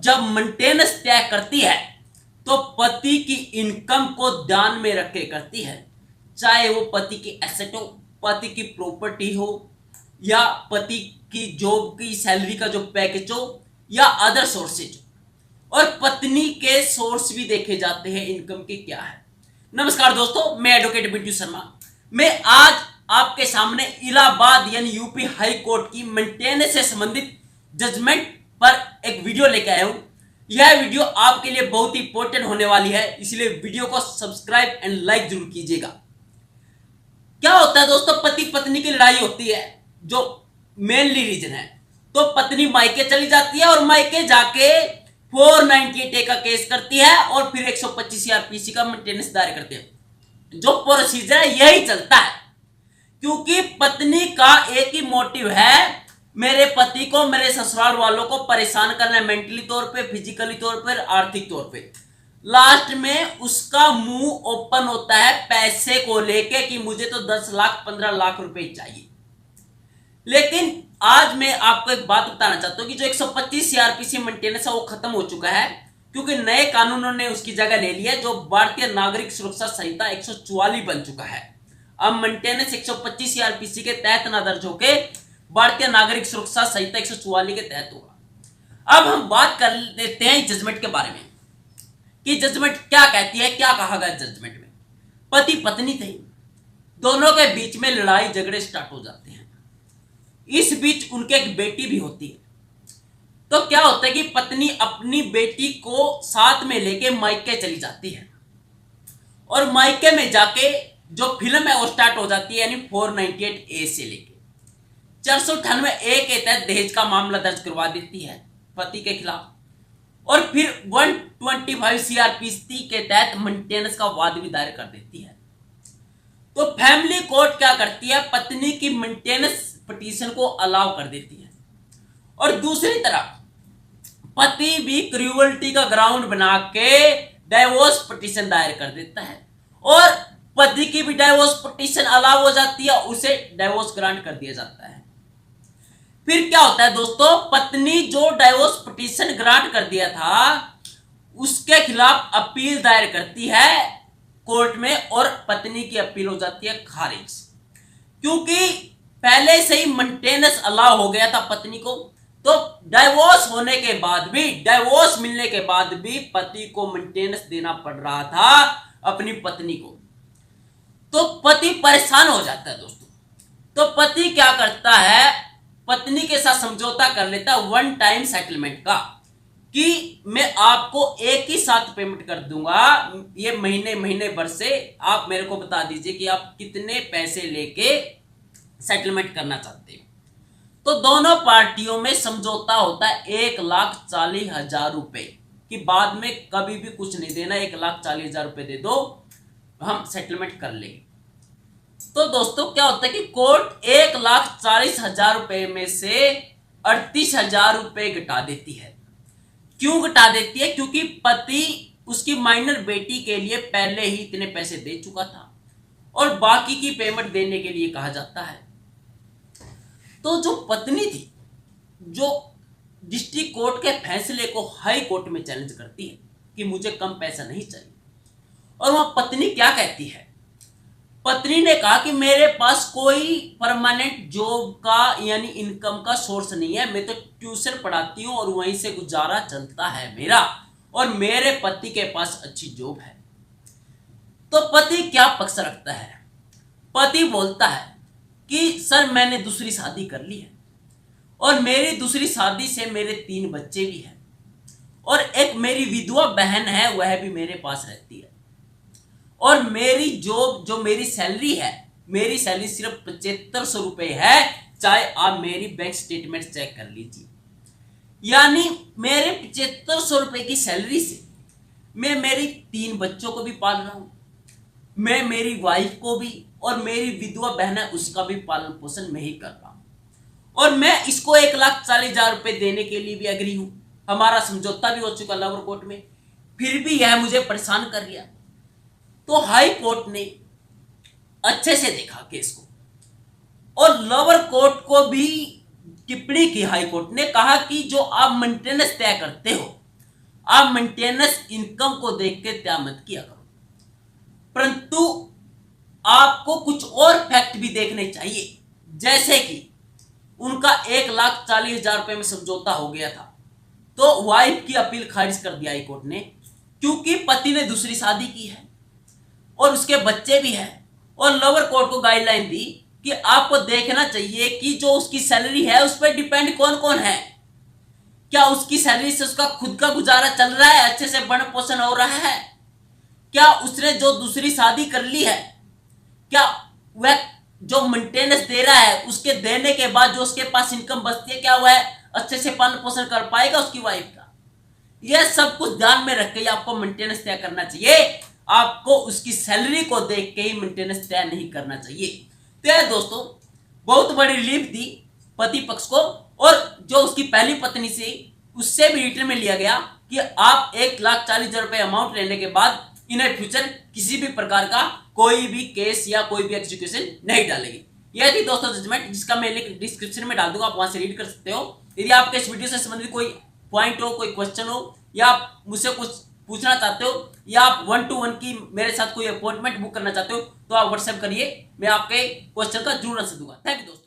जब मेंटेनेंस तय करती है तो पति की इनकम को ध्यान में रख के करती है, चाहे वो पति की एसेट हो, पति की प्रॉपर्टी हो, या पति की जॉब की सैलरी का जो पैकेज हो, या अदर सोर्सेज। और पत्नी के सोर्स भी देखे जाते हैं इनकम के क्या है। नमस्कार दोस्तों, मैं एडवोकेट बिट्टू शर्मा। मैं आज आपके सामने इलाहाबाद यानी यूपी हाई कोर्ट की मेंटेनेंस से संबंधित जजमेंट पर एक वीडियो लेकर आया हूं। यह वीडियो आपके लिए बहुत ही इंपॉर्टेंट होने वाली है, इसलिए वीडियो को सब्सक्राइब एंड लाइक जरूर कीजिएगा। क्या होता है दोस्तों, पति पत्नी की लड़ाई होती है जो मेनली रीजन है। तो पत्नी मायके चली जाती है और मायके जाके 498A का केस करती है और फिर 125 सीआरपीसी का मेंटेनेंस दायर करती है। जो प्रोसीजर है यही चलता है, क्योंकि पत्नी का एक ही मोटिव है, मेरे पति को, मेरे ससुराल वालों को परेशान करना है, मेंटली तौर पे, फिजिकली तौर पे, आर्थिक तौर पे। लास्ट में उसका मुंह ओपन होता है पैसे को लेके कि मुझे तो 10 लाख 15 लाख रुपए चाहिए। लेकिन आज मैं आपको एक बात बताना चाहता हूं कि जो 125 सीआरपीसी मेंटेनेंस है वो खत्म हो चुका है, क्योंकि नए कानूनों ने उसकी जगह ले ली है। जो भारतीय नागरिक सुरक्षा संहिता 144 बन चुका है। अब मेंटेनेंस 125 सीआरपीसी के तहत ना दर्ज होके भारतीय नागरिक सुरक्षा संहिता 144 के तहत होगा। अब हम बात कर लेते हैं जजमेंट के बारे में कि जजमेंट क्या कहती है, क्या कहा गया जजमेंट में। पति पत्नी थे, दोनों के बीच में लड़ाई झगड़े स्टार्ट हो जाते हैं। इस बीच उनके एक बेटी भी होती है। तो क्या होता है कि पत्नी अपनी बेटी को साथ में लेके मायके चली जाती है और मायके में जाके जो फिल्म है वो स्टार्ट हो जाती है, यानी 498A से लेके 498A के तहत दहेज का मामला दर्ज करवा देती है पति के खिलाफ, और फिर 125 सीआरपीसी के तहत मेंटेनेंस का वाद भी दायर कर देती है। तो फैमिली कोर्ट क्या करती है, पत्नी की मेंटेनेंस पिटीशन को अलाउ कर देती है, और दूसरी तरफ पति भी क्रूअल्टी का ग्राउंड बना के डाइवोर्स पिटीशन दायर कर देता है, और पति की भी डाइवोर्स पिटीशन अलाउ हो जाती है, उसे डाइवोर्स ग्रांट कर दिया जाता है। फिर क्या होता है दोस्तों, पत्नी जो डाइवोर्स पिटीशन ग्रांट कर दिया था उसके खिलाफ अपील दायर करती है कोर्ट में, और पत्नी की अपील हो जाती है खारिज, क्योंकि पहले से ही मेंटेनेंस अलाउ हो गया था पत्नी को। तो डाइवोर्स होने के बाद भी, डाइवोर्स मिलने के बाद भी पति को मेंटेनेंस देना पड़ रहा था अपनी पत्नी को। तो पति परेशान हो जाता है दोस्तों। तो पति क्या करता है, पत्नी के साथ समझौता कर लेता है वन टाइम सेटलमेंट का, कि मैं आपको एक ही साथ पेमेंट कर दूंगा, ये महीने भर से आप मेरे को बता दीजिए कि आप कितने पैसे लेके सेटलमेंट करना चाहते हो। तो दोनों पार्टियों में समझौता होता है 1,40,000 रुपए कि बाद में कभी भी कुछ नहीं देना, 1,40,000 रुपए दे दो, हम सेटलमेंट कर लेंगे। तो दोस्तों क्या होता है कि कोर्ट 1,40,000 रुपए में से 38,000 रुपए घटा देती है। क्यों घटा देती है? क्योंकि पति उसकी माइनर बेटी के लिए पहले ही इतने पैसे दे चुका था और बाकी की पेमेंट देने के लिए कहा जाता है। तो जो पत्नी थी, जो डिस्ट्रिक्ट कोर्ट के फैसले को हाई कोर्ट में चैलेंज करती है कि मुझे कम पैसा नहीं चाहिए, और वह पत्नी क्या कहती है, पत्नी ने कहा कि मेरे पास कोई परमानेंट जॉब का यानी इनकम का सोर्स नहीं है, मैं तो ट्यूशन पढ़ाती हूं और वहीं से गुजारा चलता है मेरा, और मेरे पति के पास अच्छी जॉब है। तो पति क्या पक्ष रखता है? पति बोलता है कि सर मैंने दूसरी शादी कर ली है, और मेरी दूसरी शादी से मेरे 3 बच्चे भी हैं, और एक मेरी विधवा बहन है, वह भी मेरे पास रहती है, और मेरी जॉब जो मेरी सैलरी है, मेरी सैलरी सिर्फ 7500 रुपए है, चाहे आप मेरी बैंक स्टेटमेंट चेक कर लीजिए। यानी मेरे 7500 रुपए की सैलरी से मैं मेरी 3 बच्चों को भी पाल रहा हूं, मैं मेरी वाइफ को भी, और मेरी विधवा बहन है उसका भी पालन पोषण मैं ही कर रहा हूं, और मैं इसको 1,40,000 रुपए देने के लिए भी एग्री हूं। हमारा समझौता भी हो चुका लोअर कोर्ट में, फिर भी यह मुझे परेशान कर लिया। तो हाई कोर्ट ने अच्छे से देखा केस को, और लोअर कोर्ट को भी टिप्पणी की। हाई कोर्ट ने कहा कि जो आप मेंटेनेंस तय करते हो आप मेंटेनेंस इनकम को देख के तय मत किया करो, परंतु आपको कुछ और फैक्ट भी देखने चाहिए। जैसे कि उनका 1,40,000 रुपए में समझौता हो गया था, तो वाइफ की अपील खारिज कर दिया हाई कोर्ट ने, क्योंकि पति ने दूसरी शादी की है और उसके बच्चे भी हैं, और लोअर कोर्ट को गाइडलाइन दी कि आपको देखना चाहिए कि जो उसकी सैलरी है उस पर डिपेंड कौन कौन है, क्या उसकी सैलरी से उसका खुद का गुजारा चल रहा है, अच्छे से भरण पोषण हो रहा है, क्या उसने जो दूसरी शादी कर ली है, क्या वह जो मेंटेनेंस दे रहा है उसके देने के बाद जो उसके पास इनकम बचती है, क्या वह अच्छे से पालन पोषण कर पाएगा उसकी वाइफ का। यह सब कुछ ध्यान में रख के आपको मेंटेनेंस तय करना चाहिए, आपको उसकी सैलरी को देख के ही मेंटेनेंस तय नहीं करना चाहिए। तो यह दोस्तों बहुत बड़ी रिलीफ दी पति पक्ष को, और जो उसकी पहली पत्नी से उससे भी रिटर्न में लिया गया कि आप 1,40,000 रुपए अमाउंट लेने के बाद इन फ्यूचर किसी भी प्रकार का कोई भी केस या कोई भी एग्जीक्यूशन नहीं डालेगी। यह थी दोस्तों जजमेंट, जिसका मैं लिंक डिस्क्रिप्शन में डाल दूंगा, आप वहां से रीड कर सकते हो। यदि आपके इस वीडियो से संबंधित कोई पॉइंट हो, कोई क्वेश्चन हो, या आप मुझसे कुछ पूछना चाहते हो, या आप 1-to-1 की मेरे साथ कोई अपॉइंटमेंट बुक करना चाहते हो, तो आप व्हाट्सएप करिए, मैं आपके क्वेश्चन का जरूर आंसर दूंगा। थैंक यू दोस्तों।